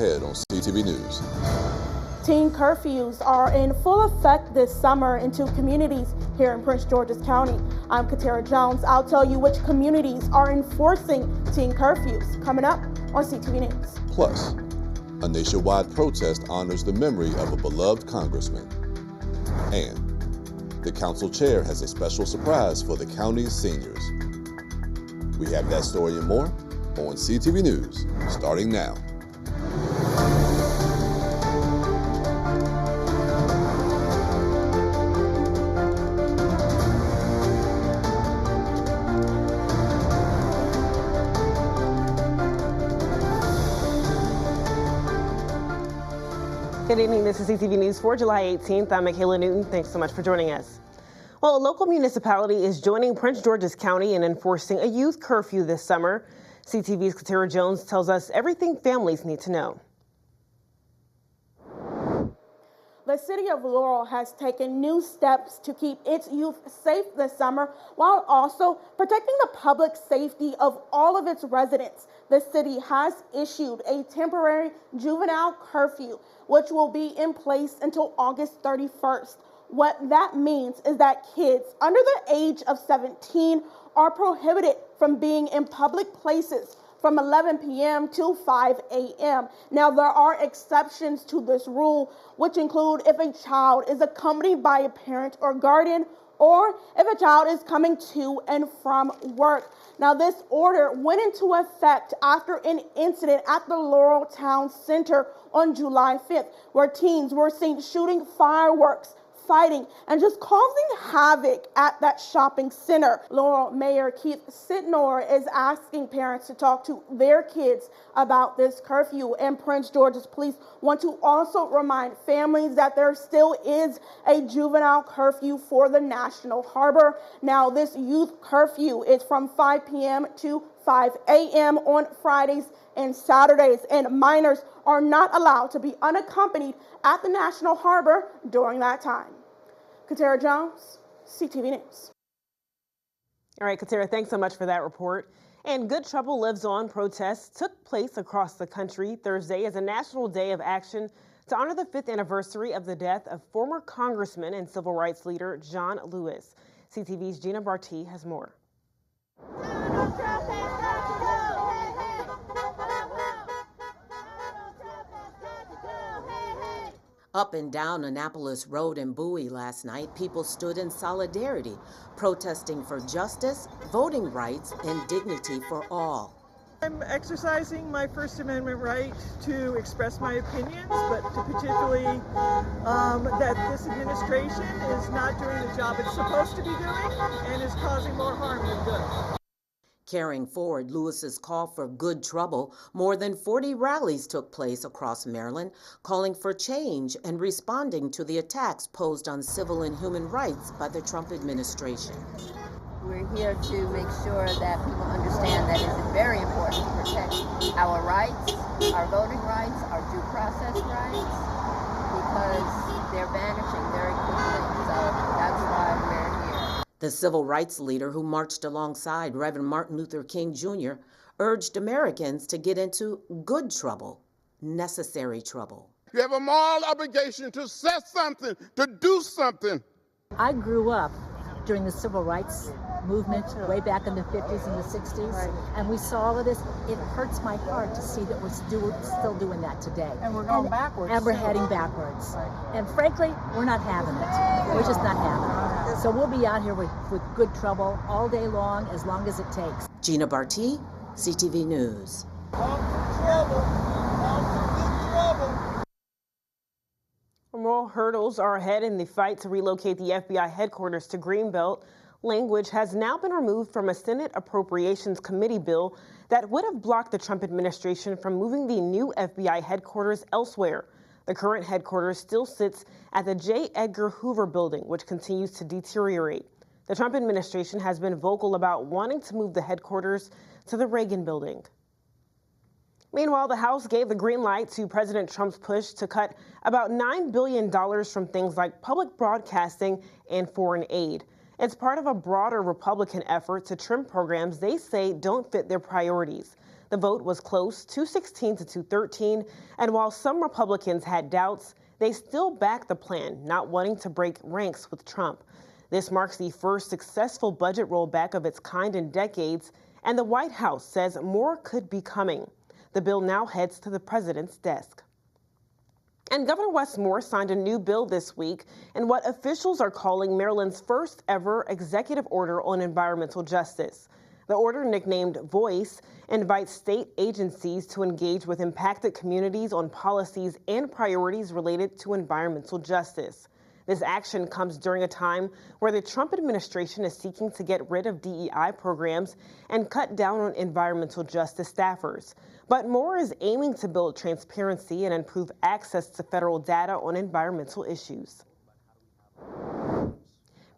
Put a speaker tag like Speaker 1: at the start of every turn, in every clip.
Speaker 1: ahead on CTV News.
Speaker 2: Teen curfews are in full effect this summer in 2 communities here in Prince George's County. I'm Katara Jones. I'll tell you which communities are enforcing teen curfews coming up on CTV News.
Speaker 1: Plus, a nationwide protest honors the memory of a beloved congressman. And the council chair has a special surprise for the county's seniors. We have that story and more on CTV News, starting now.
Speaker 3: Good evening, this is CTV News for July 18th. I'm Michaela Newton. Thanks so much for joining us. Well, a local municipality is joining Prince George's County in enforcing a youth curfew this summer. CTV's Katara Jones tells us everything families need to know.
Speaker 2: The city of Laurel has taken new steps to keep its youth safe this summer while also protecting the public safety of all of its residents. The city has issued a temporary juvenile curfew, which will be in place until August 31st. What that means is that kids under the age of 17 are prohibited from being in public places from 11 p.m. to 5 a.m. Now, there are exceptions to this rule, which include if a child is accompanied by a parent or guardian, or if a child is coming to and from work. Now, this order went into effect after an incident at the Laurel Town Center on July 5th, where teens were seen shooting fireworks, fighting, and just causing havoc at that shopping center. Laurel Mayor Keith Sitnor is asking parents to talk to their kids about this curfew, and Prince George's police want to also remind families that there still is a juvenile curfew for the National Harbor. Now, this youth curfew is from 5 p.m. to 5 a.m. on Fridays and Saturdays, and minors are not allowed to be unaccompanied at the National Harbor during that time. Katara Jones, CTV News.
Speaker 3: All right, Katara, thanks so much for that report. And Good Trouble Lives On protests took place across the country Thursday as a national day of action to honor the 5th anniversary of the death of former Congressman and civil rights leader John Lewis. CTV's Gina Barty has more.
Speaker 4: Up and down Annapolis Road and Bowie last night, people stood in solidarity, protesting for justice, voting rights, and dignity for all.
Speaker 5: I'm exercising my First Amendment right to express my opinions, but to particularly that this administration is not doing the job it's supposed to be doing and is causing more harm than good.
Speaker 4: Carrying forward Lewis's call for good trouble, more than 40 rallies took place across Maryland, calling for change and responding to the attacks posed on civil and human rights by the Trump administration.
Speaker 6: We're here to make sure that people understand that it's very important to protect our rights, our voting rights, our due process rights, because they're vanishing very quickly. So that's why we're here.
Speaker 4: The civil rights leader who marched alongside Reverend Martin Luther King Jr. urged Americans to get into good trouble, necessary trouble.
Speaker 7: You have a moral obligation to say something, to do something.
Speaker 8: I grew up during the civil rights movement way back in the 50s and the 60s, and we saw all of this. It hurts my heart to see that we're still doing that today.
Speaker 5: And we're going backwards.
Speaker 8: And we're heading backwards. And frankly, we're not having it. We're just not having it. So we'll be out here with good trouble all day long as it takes.
Speaker 4: Gina Barty, CTV News.
Speaker 3: More hurdles are ahead in the fight to relocate the FBI headquarters to Greenbelt. Language has now been removed from a Senate Appropriations Committee bill that would have blocked the Trump administration from moving the new FBI headquarters elsewhere. The current headquarters still sits at the J. Edgar Hoover building, which continues to deteriorate. The Trump administration has been vocal about wanting to move the headquarters to the Reagan building. Meanwhile, the House gave the green light to President Trump's push to cut about $9 billion from things like public broadcasting and foreign aid. It's part of a broader Republican effort to trim programs they say don't fit their priorities. The vote was close, 216 to 213, and while some Republicans had doubts, they still backed the plan, not wanting to break ranks with Trump. This marks the first successful budget rollback of its kind in decades, and the White House says more could be coming. The bill now heads to the president's desk. And Governor Wes Moore signed a new bill this week in what officials are calling Maryland's first ever executive order on environmental justice. The order, nicknamed Voice, invites state agencies to engage with impacted communities on policies and priorities related to environmental justice. This action comes during a time where the Trump administration is seeking to get rid of DEI programs and cut down on environmental justice staffers. But Moore is aiming to build transparency and improve access to federal data on environmental issues.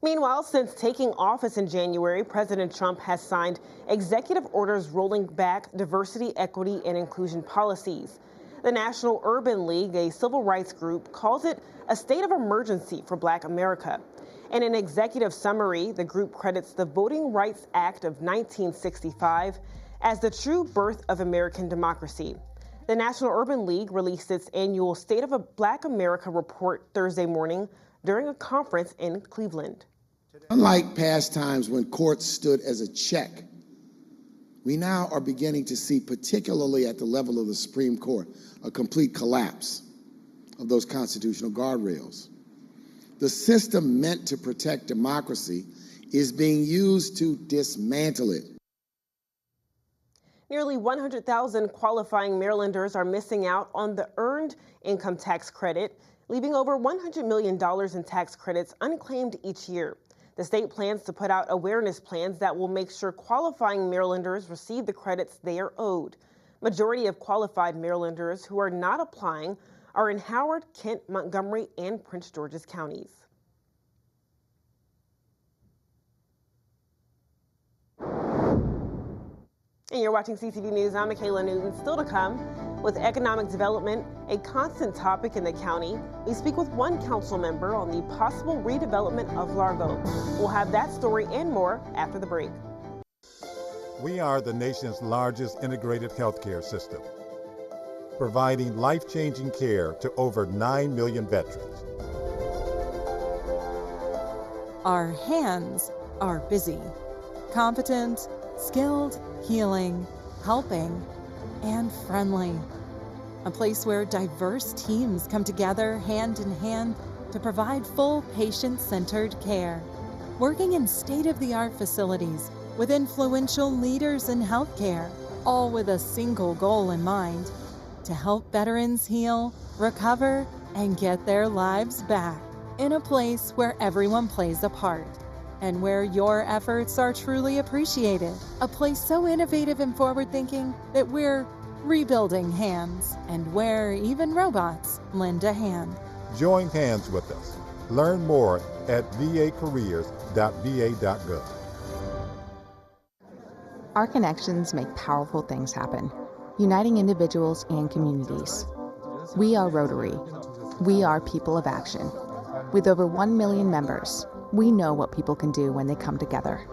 Speaker 3: Meanwhile, since taking office in January, President Trump has signed executive orders rolling back diversity, equity, and inclusion policies. The National Urban League, a civil rights group, calls it a state of emergency for Black America. In an executive summary, the group credits the Voting Rights Act of 1965 as the true birth of American democracy. The National Urban League released its annual State of a Black America report Thursday morning during a conference in Cleveland.
Speaker 9: Unlike past times when courts stood as a check, we now are beginning to see, particularly at the level of the Supreme Court, a complete collapse of those constitutional guardrails. The system meant to protect democracy is being used to dismantle it.
Speaker 3: Nearly 100,000 qualifying Marylanders are missing out on the earned income tax credit, leaving over $100 million in tax credits unclaimed each year. The state plans to put out awareness plans that will make sure qualifying Marylanders receive the credits they are owed. Majority of qualified Marylanders who are not applying are in Howard, Kent, Montgomery, and Prince George's counties. And you're watching CTV News. I'm Michaela Newton. Still to come, with economic development a constant topic in the county, we speak with one council member on the possible redevelopment of Largo. We'll have that story and more after the break.
Speaker 10: We are the nation's largest integrated healthcare system, providing life-changing care to over 9 million veterans.
Speaker 11: Our hands are busy, competent, skilled, healing, helping, and friendly. A place where diverse teams come together hand in hand to provide full patient-centered care. Working in state-of-the-art facilities with influential leaders in healthcare, all with a single goal in mind: to help veterans heal, recover, and get their lives back. In a place where everyone plays a part, and where your efforts are truly appreciated. A place so innovative and forward-thinking that we're rebuilding hands, and where even robots lend a hand.
Speaker 10: Join hands with us. Learn more at vacareers.va.gov.
Speaker 12: Our connections make powerful things happen, uniting individuals and communities. We are Rotary. We are people of action. With over 1 million members, we know what people can do when they come together.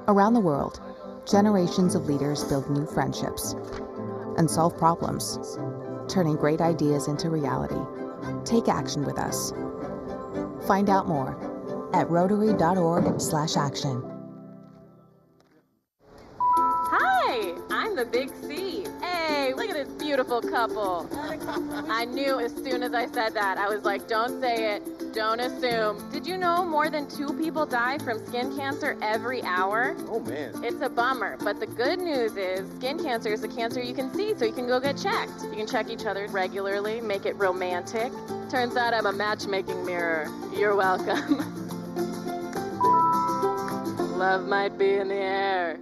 Speaker 12: Around the world, generations of leaders build new friendships and solve problems, turning great ideas into reality. Take action with us. Find out more at rotary.org/action.
Speaker 13: Hi, I'm the Big C. Hey, look at this beautiful couple. I knew as soon as I said that, I was like, don't say it. Don't assume. Did you know more than 2 people die from skin cancer every hour?
Speaker 14: Oh, man.
Speaker 13: It's a bummer, but the good news is skin cancer is a cancer you can see, so you can go get checked. You can check each other regularly, make it romantic. Turns out I'm a matchmaking mirror. You're welcome. Love might be in the air.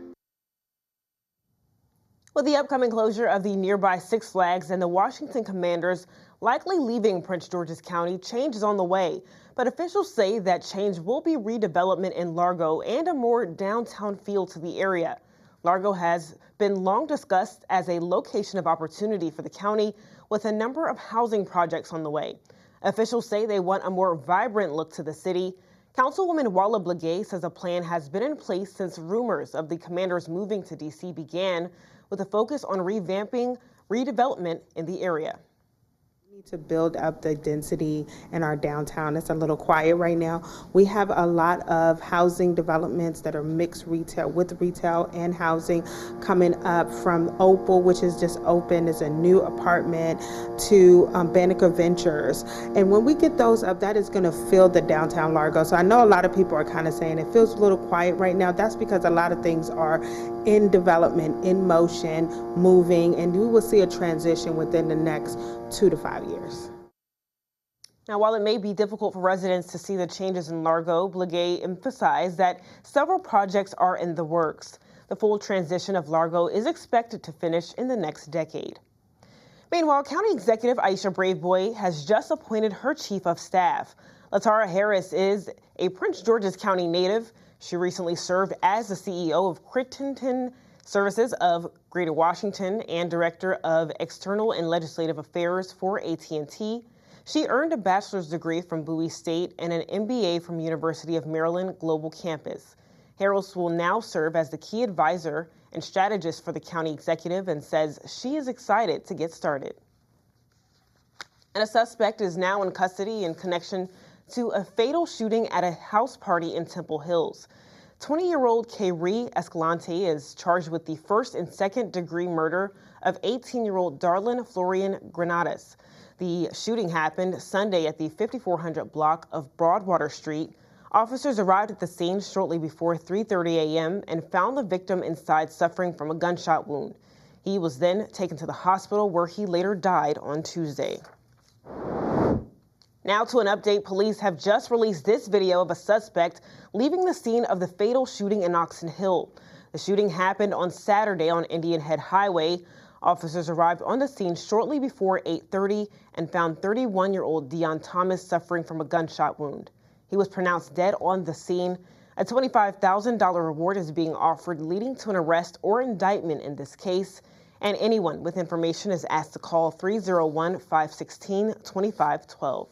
Speaker 3: With the upcoming closure of the nearby Six Flags and the Washington Commanders likely leaving Prince George's County, change is on the way. But officials say that change will be redevelopment in Largo and a more downtown feel to the area. Largo has been long discussed as a location of opportunity for the county, with a number of housing projects on the way. Officials say they want a more vibrant look to the city. Councilwoman Walla Blagay says a plan has been in place since rumors of the commanders moving to D.C. began, with a focus on revamping redevelopment in the area.
Speaker 14: To build up the density in our downtown. It's a little quiet right now. We have a lot of housing developments that are mixed retail and housing coming up, from Opal, which is just opened as a new apartment, to Banneker Ventures. And when we get those up, that is going to fill the downtown Largo. So I know a lot of people are kind of saying it feels a little quiet right now. That's because a lot of things are in development, in motion, moving, and we will see a transition within the next 2 to 5 years.
Speaker 3: Now, while it may be difficult for residents to see the changes in Largo, Blagay emphasized that several projects are in the works. The full transition of Largo is expected to finish in the next decade. Meanwhile, County Executive Aisha Braveboy has just appointed her Chief of Staff. Latara Harris is a Prince George's County native. She recently served as the CEO of Crittenden Services of Greater Washington and Director of External and Legislative Affairs for AT&T. She earned a bachelor's degree from Bowie State and an MBA from University of Maryland Global Campus. Harris will now serve as the key advisor and strategist for the county executive and says she is excited to get started. And a suspect is now in custody in connection to a fatal shooting at a house party in Temple Hills. 20-year-old Kayri Escalante is charged with the first and second degree murder of 18-year-old Darlene Florian Granados. The shooting happened Sunday at the 5400 block of Broadwater Street. Officers arrived at the scene shortly before 3:30 a.m. and found the victim inside suffering from a gunshot wound. He was then taken to the hospital where he later died on Tuesday. Now to an update. Police have just released this video of a suspect leaving the scene of the fatal shooting in Oxon Hill. The shooting happened on Saturday on Indian Head Highway. Officers arrived on the scene shortly before 8:30 and found 31-year-old Dion Thomas suffering from a gunshot wound. He was pronounced dead on the scene. A $25,000 reward is being offered, leading to an arrest or indictment in this case. And anyone with information is asked to call 301-516-2512.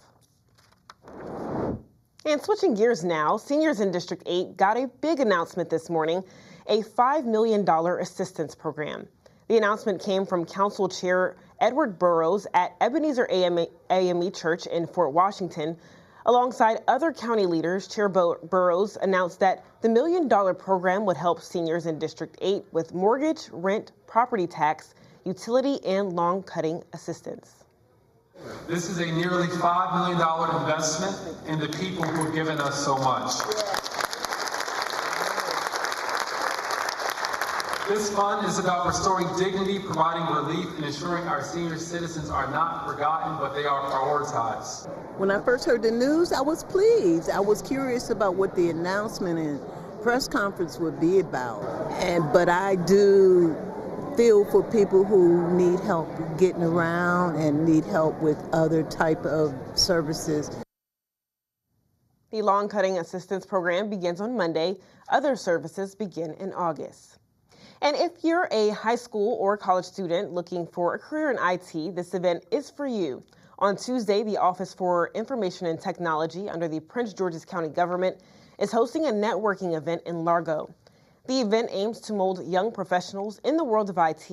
Speaker 3: And switching gears now, seniors in District 8 got a big announcement this morning, a $5 million assistance program. The announcement came from Council Chair Edward Burrows at Ebenezer AME Church in Fort Washington. Alongside other county leaders, Chair Burrows announced that the $1 million program would help seniors in District 8 with mortgage, rent, property tax, utility, and lawn cutting assistance.
Speaker 15: This is a nearly $5 million investment in the people who have given us so much. This fund is about restoring dignity, providing relief, and ensuring our senior citizens are not forgotten, but they are prioritized.
Speaker 16: When I first heard the news, I was pleased. I was curious about what the announcement and press conference would be about. But I do feel for people who need help getting around and need help with other type of services.
Speaker 3: The lawn cutting assistance program begins on Monday. Other services begin in August. And if you're a high school or college student looking for a career in IT, this event is for you. On Tuesday, the Office for Information and Technology under the Prince George's County government is hosting a networking event in Largo. The event aims to mold young professionals in the world of IT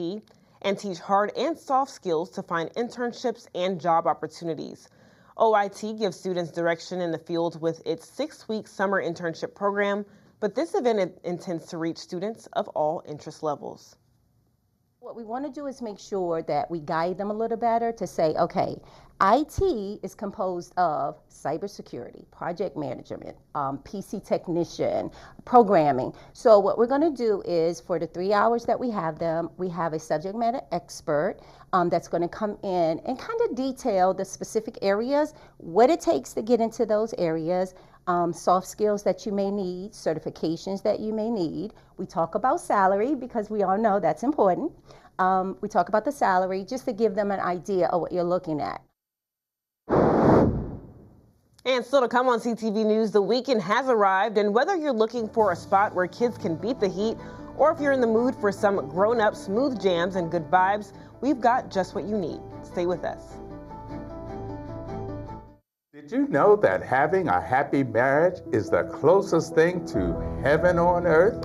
Speaker 3: and teach hard and soft skills to find internships and job opportunities. OIT gives students direction in the field with its 6-week summer internship program, but this event intends to reach students of all interest levels.
Speaker 17: What we want to do is make sure that we guide them a little better to say, okay, IT is composed of cybersecurity, project management, PC technician, programming. So what we're going to do is for the 3 hours that we have them, we have a subject matter expert that's going to come in and kind of detail the specific areas, what it takes to get into those areas, soft skills that you may need, certifications that you may need. We talk about salary because we all know that's important. We talk about the salary just to give them an idea of what you're looking at.
Speaker 3: And still to come on CTV News, the weekend has arrived, and whether you're looking for a spot where kids can beat the heat, or if you're in the mood for some grown-up smooth jams and good vibes, we've got just what you need. Stay with us.
Speaker 18: Did you know that having a happy marriage is the closest thing to heaven on earth?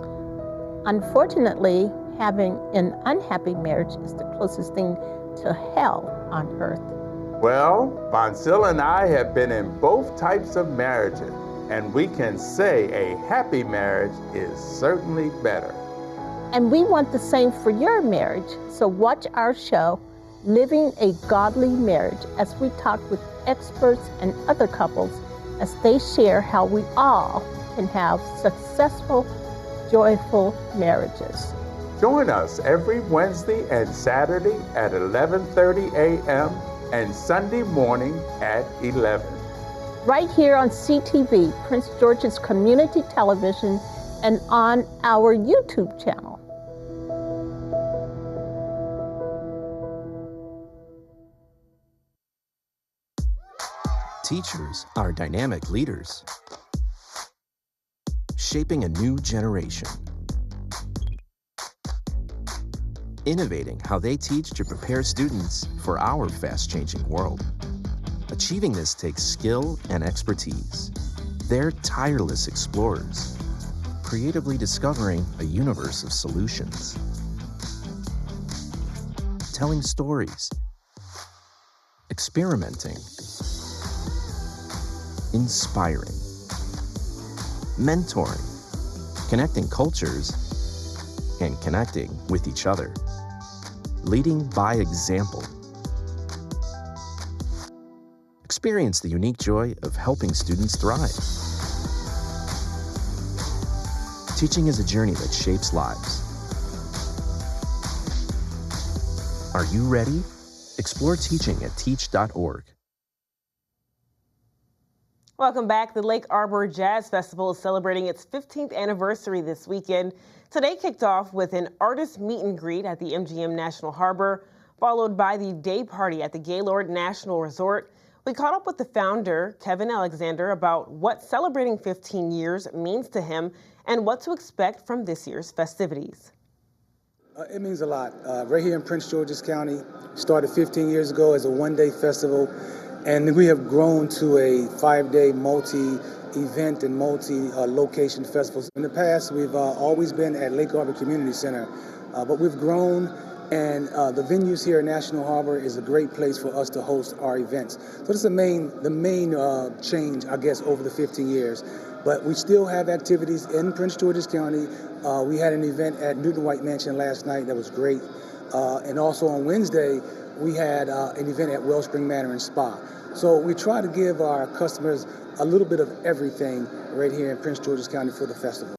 Speaker 19: Unfortunately, having an unhappy marriage is the closest thing to hell on earth.
Speaker 18: Well, Bonsil and I have been in both types of marriages, and we can say a happy marriage is certainly better.
Speaker 19: And we want the same for your marriage, so watch our show, Living a Godly Marriage, as we talk with experts and other couples as they share how we all can have successful, joyful marriages.
Speaker 18: Join us every Wednesday and Saturday at 11:30 a.m. and Sunday morning at 11.
Speaker 19: Right here on CTV, Prince George's Community Television, and on our YouTube channel.
Speaker 20: Teachers are dynamic leaders, shaping a new generation, innovating how they teach to prepare students for our fast-changing world. Achieving this takes skill and expertise. They're tireless explorers, creatively discovering a universe of solutions, telling stories, experimenting, inspiring, mentoring, connecting cultures, and connecting with each other, leading by example. Experience the unique joy of helping students thrive. Teaching is a journey that shapes lives. Are you ready? Explore teaching at teach.org.
Speaker 3: Welcome back. The Lake Arbor Jazz Festival is celebrating its 15th anniversary this weekend. Today kicked off with an artist meet and greet at the MGM National Harbor, followed by the day party at the Gaylord National Resort. We caught up with the founder, Kevin Alexander, about what celebrating 15 years means to him and what to expect from this year's festivities.
Speaker 21: It means a lot. Right here in Prince George's County, started 15 years ago as a one-day festival. And we have grown to a 5-day multi-event and multi-location festival. In the past, we've always been at Lake Arbor Community Center, but we've grown, and the venues here at National Harbor is a great place for us to host our events. So this is the main change, I guess, over the 15 years. But we still have activities in Prince George's County. We had an event at Newton White Mansion last night that was great. And also on Wednesday, we had an event at Wellspring Manor and Spa. So we try to give our customers a little bit of everything right here in Prince George's County for the festival.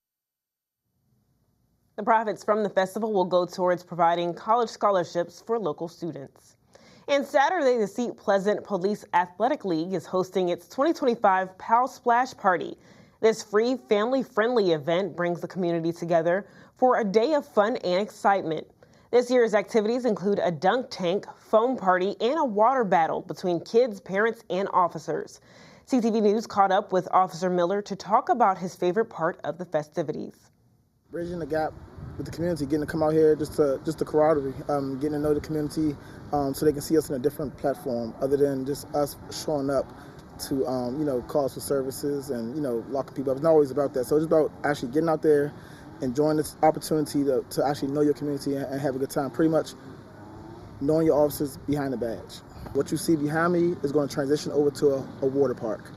Speaker 3: The profits from the festival will go towards providing college scholarships for local students. And Saturday, the Seat Pleasant Police Athletic League is hosting its 2025 PAL Splash Party. This free, family-friendly event brings the community together for a day of fun and excitement. This year's activities include a dunk tank, foam party, and a water battle between kids, parents, and officers. CTV News caught up with Officer Miller to talk about his favorite part of the festivities.
Speaker 22: Bridging the gap with the community, getting to come out here, just the camaraderie, getting to know the community so they can see us in a different platform other than just us showing up to, calls for services and, locking people up. It's not always about that. So it's about actually getting out there, enjoying this opportunity to actually know your community and have a good time. Pretty much knowing your officers behind the badge. What you see behind me is going to transition over to a water park.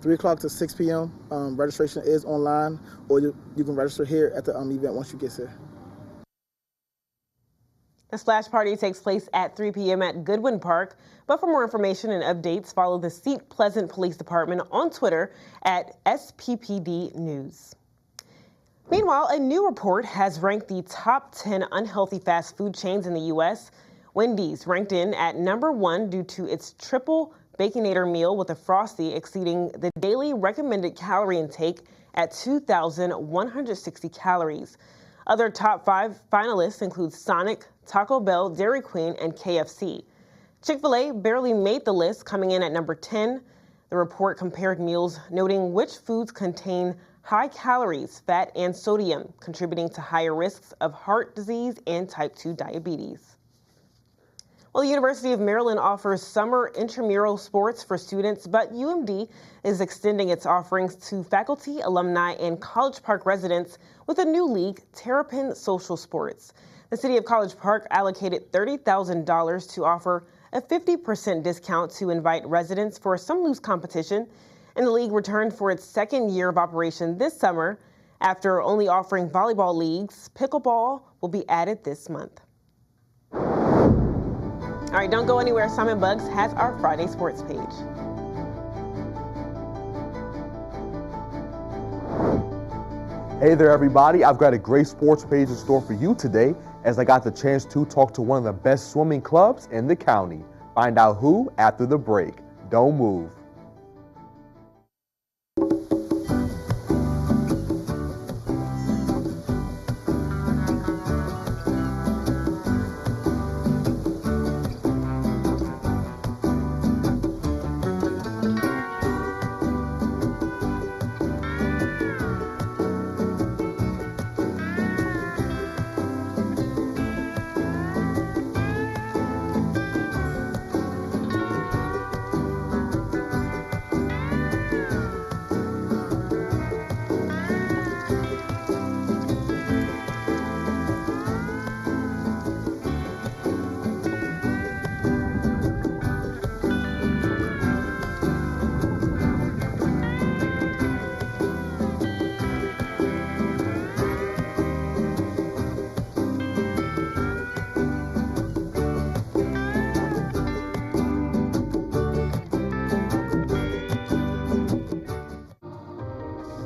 Speaker 22: 3 o'clock to 6 p.m. Registration is online, or you can register here at the event once you get here.
Speaker 3: The splash party takes place at 3 p.m. at Goodwin Park. But for more information and updates, follow the Seat Pleasant Police Department on Twitter at SPPD News. Meanwhile, a new report has ranked the top 10 unhealthy fast food chains in the U.S. Wendy's ranked in at number 1 due to its triple Baconator meal with a Frosty exceeding the daily recommended calorie intake at 2,160 calories. Other top 5 finalists include Sonic, Taco Bell, Dairy Queen, and KFC. Chick-fil-A barely made the list, coming in at number 10. The report compared meals, noting which foods contain high calories, fat, and sodium, contributing to higher risks of heart disease and type 2 diabetes. Well, the University of Maryland offers summer intramural sports for students, but UMD is extending its offerings to faculty, alumni, and College Park residents with a new league, Terrapin Social Sports. The City of College Park allocated $30,000 to offer a 50% discount to invite residents for some loose competition, and the league returned for its second year of operation this summer. After only offering volleyball leagues, pickleball will be added this month. All right, don't go anywhere. Simon Buggs has our Friday sports page.
Speaker 1: Hey there, everybody. I've got a great sports page in store for you today as I got the chance to talk to one of the best swimming clubs in the county. Find out who after the break. Don't move.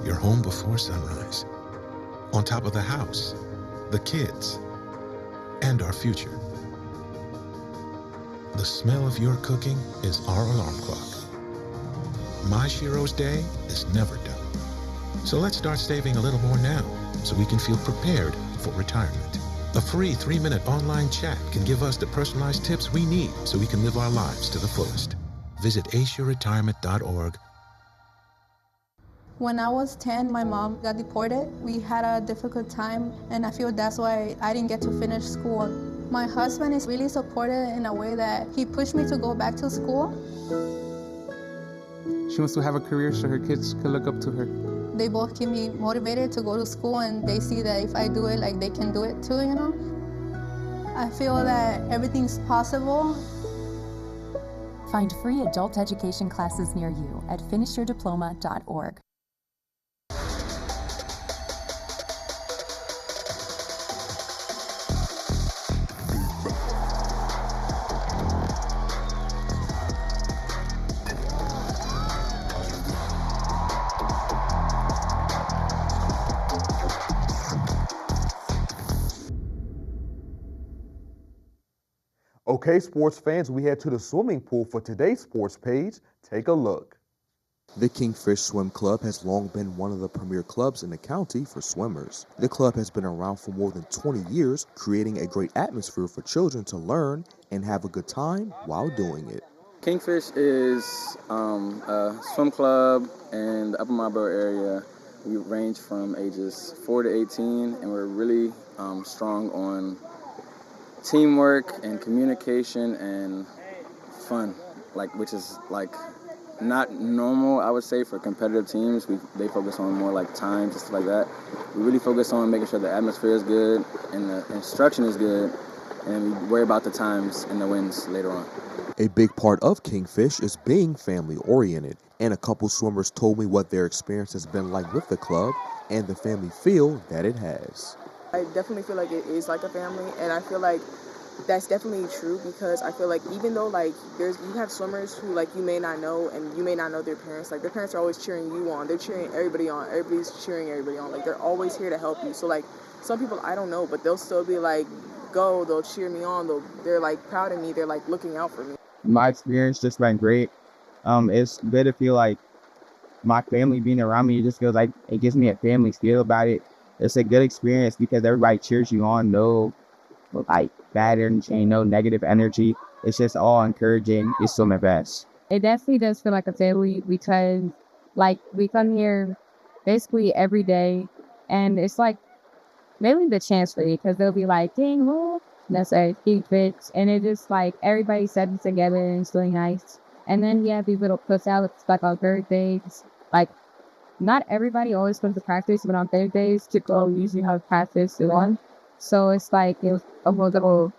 Speaker 2: You're home before sunrise, on top of the house, the kids, and our future. The smell of your cooking is our alarm clock. My Shiro's day is never done. So let's start saving a little more now so we can feel prepared for retirement. A free 3-minute online chat can give us the personalized tips we need so we can live our lives to the fullest. Visit aceyourretirement.org.
Speaker 23: When I was 10, my mom got deported. We had a difficult time, and I feel that's why I didn't get to finish school. My husband is really supportive in a way that he pushed me to go back to school.
Speaker 24: She wants to have a career so her kids can look up to her.
Speaker 23: They both keep me motivated to go to school, and they see that if I do it, like they can do it too, you know? I feel that everything's possible.
Speaker 25: Find free adult education classes near you at finishyourdiploma.org.
Speaker 1: Okay, sports fans, we head to the swimming pool for today's sports page. Take a look.
Speaker 20: The Kingfish Swim Club has long been one of the premier clubs in the county for swimmers. The club has been around for more than 20 years, creating a great atmosphere for children to learn and have a good time while doing it.
Speaker 26: Kingfish is a swim club in the Upper Marlboro area. We range from ages 4 to 18, and we're really strong on teamwork and communication and fun, which is not normal, I would say, for competitive teams. They focus on more times and stuff like that. We really focus on making sure the atmosphere is good and the instruction is good, and we worry about the times and the wins later on.
Speaker 20: A big part of Kingfish is being family-oriented, and a couple swimmers told me what their experience has been like with the club and the family feel that it has.
Speaker 27: I definitely feel like it is like a family, and I feel like that's definitely true because I feel like even though you have swimmers who you may not know and you may not know their parents, their parents are always cheering you on. They're cheering everybody on. Everybody's cheering everybody on. They're always here to help you. So some people I don't know, but they'll still be go. They'll cheer me on. They're proud of me. They're looking out for me.
Speaker 24: My experience just been great. It's good to feel like my family being around me. It just feels like it gives me a family feel about it. It's a good experience because everybody cheers you on. No bad energy, no negative energy. It's just all encouraging. It's still my best.
Speaker 28: It definitely does feel like a family because we come here basically every day, and it's mainly the chance for you because they'll be like, dang, well, That's our Kingfish. And it just like everybody sits together and it's really nice. And then we have these little push-outs like on Thursdays. Like, not everybody always comes to practice, but on Thursdays, people usually have practice on. So it's like it's a little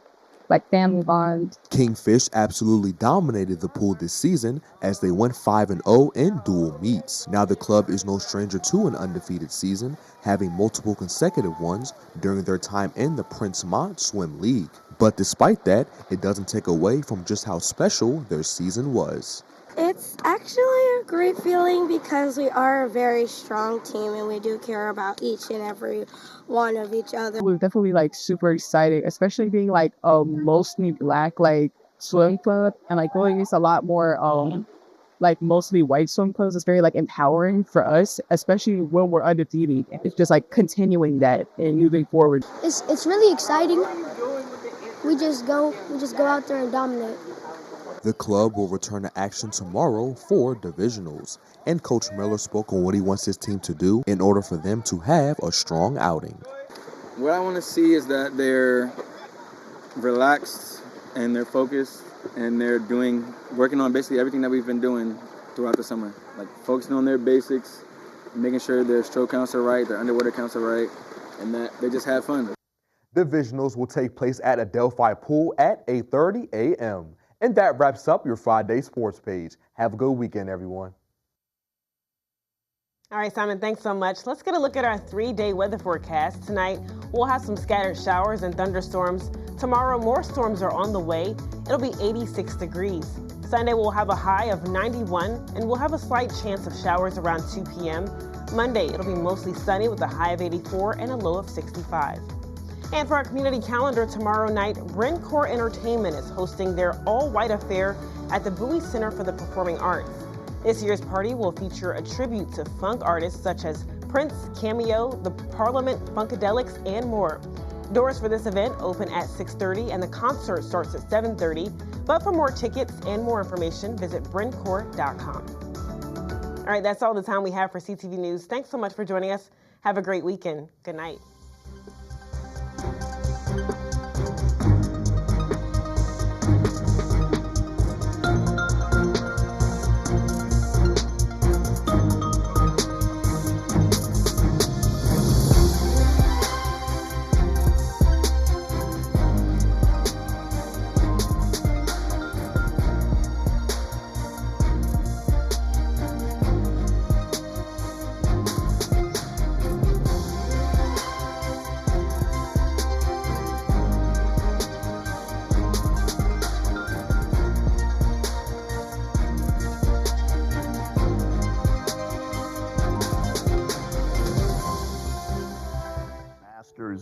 Speaker 28: like family bond.
Speaker 1: Kingfish absolutely dominated the pool this season as they went 5-0 in dual meets. Now the club is no stranger to an undefeated season, having multiple consecutive ones during their time in the Prince Mont Swim League. But despite that, it doesn't take away from just how special their season was.
Speaker 4: It's actually a great feeling because we are a very strong team and we do care about each and every one of each other.
Speaker 28: We're definitely like super excited, especially being like a mostly black like swim club and like going against a lot more like mostly white swim clubs. It's very like empowering for us, especially when we're undefeated. It's just like continuing that and moving forward.
Speaker 4: It's really exciting. We just go out there and dominate.
Speaker 1: The club will return to action tomorrow for divisionals, and Coach Miller spoke on what he wants his team to do in order for them to have a strong outing.
Speaker 26: What I want to see is that they're relaxed and they're focused and they're working on basically everything that we've been doing throughout the summer. Like focusing on their basics, making sure their stroke counts are right, their underwater counts are right, and that they just have fun.
Speaker 1: Divisionals will take place at Adelphi Pool at 8:30 a.m. And that wraps up your Friday sports page. Have a good weekend, everyone.
Speaker 3: All right, Simon, thanks so much. Let's get a look at our 3-day weather forecast. Tonight, we'll have some scattered showers and thunderstorms. Tomorrow, more storms are on the way. It'll be 86 degrees. Sunday, we'll have a high of 91, and we'll have a slight chance of showers around 2 p.m. Monday, it'll be mostly sunny with a high of 84 and a low of 65. And for our community calendar tomorrow night, Brincore Entertainment is hosting their all-white affair at the Bowie Center for the Performing Arts. This year's party will feature a tribute to funk artists such as Prince, Cameo, the Parliament Funkadelics, and more. Doors for this event open at 6:30 and the concert starts at 7:30. But for more tickets and more information, visit brincore.com. All right, that's all the time we have for CTV News. Thanks so much for joining us. Have a great weekend. Good night.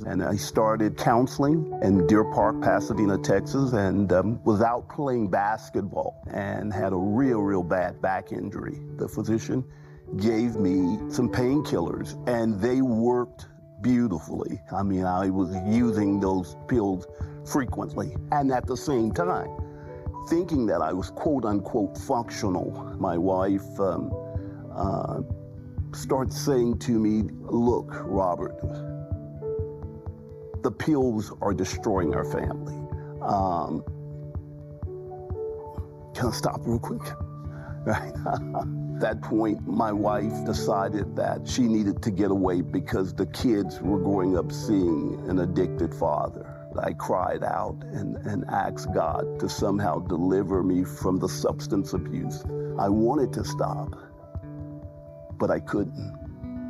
Speaker 5: And I started counseling in Deer Park, Pasadena, Texas, and was out playing basketball and had a real bad back injury. The physician gave me some painkillers and they worked beautifully. I mean, I was using those pills frequently. And at the same time, thinking that I was quote unquote functional, my wife starts saying to me, "Look, Robert, the pills are destroying our family." Can I stop real quick? Right. At that point, my wife decided that she needed to get away because the kids were growing up seeing an addicted father. I cried out and asked God to somehow deliver me from the substance abuse. I wanted to stop, but I couldn't.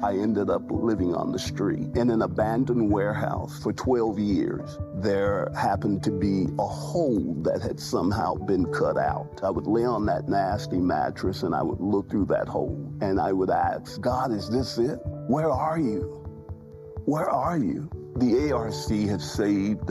Speaker 5: I ended up living on the street in an abandoned warehouse for 12 years. There happened to be a hole that had somehow been cut out. I would lay on that nasty mattress and I would look through that hole and I would ask, "God, is this it? Where are you? Where are you?" The ARC had saved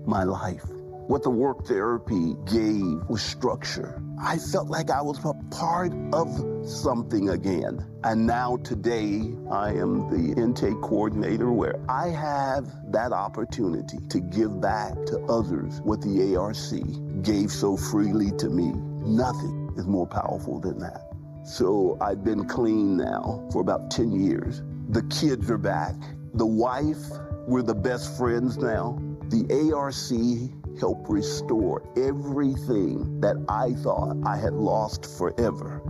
Speaker 5: my life. What the work therapy gave was structure. I felt like I was a part of something again. And now today, I am the intake coordinator where I have that opportunity to give back to others what the ARC gave so freely to me. Nothing is more powerful than that. So I've been clean now for about 10 years. The kids are back. The wife We're the best friends now. The ARC helped restore everything that I thought I had lost forever.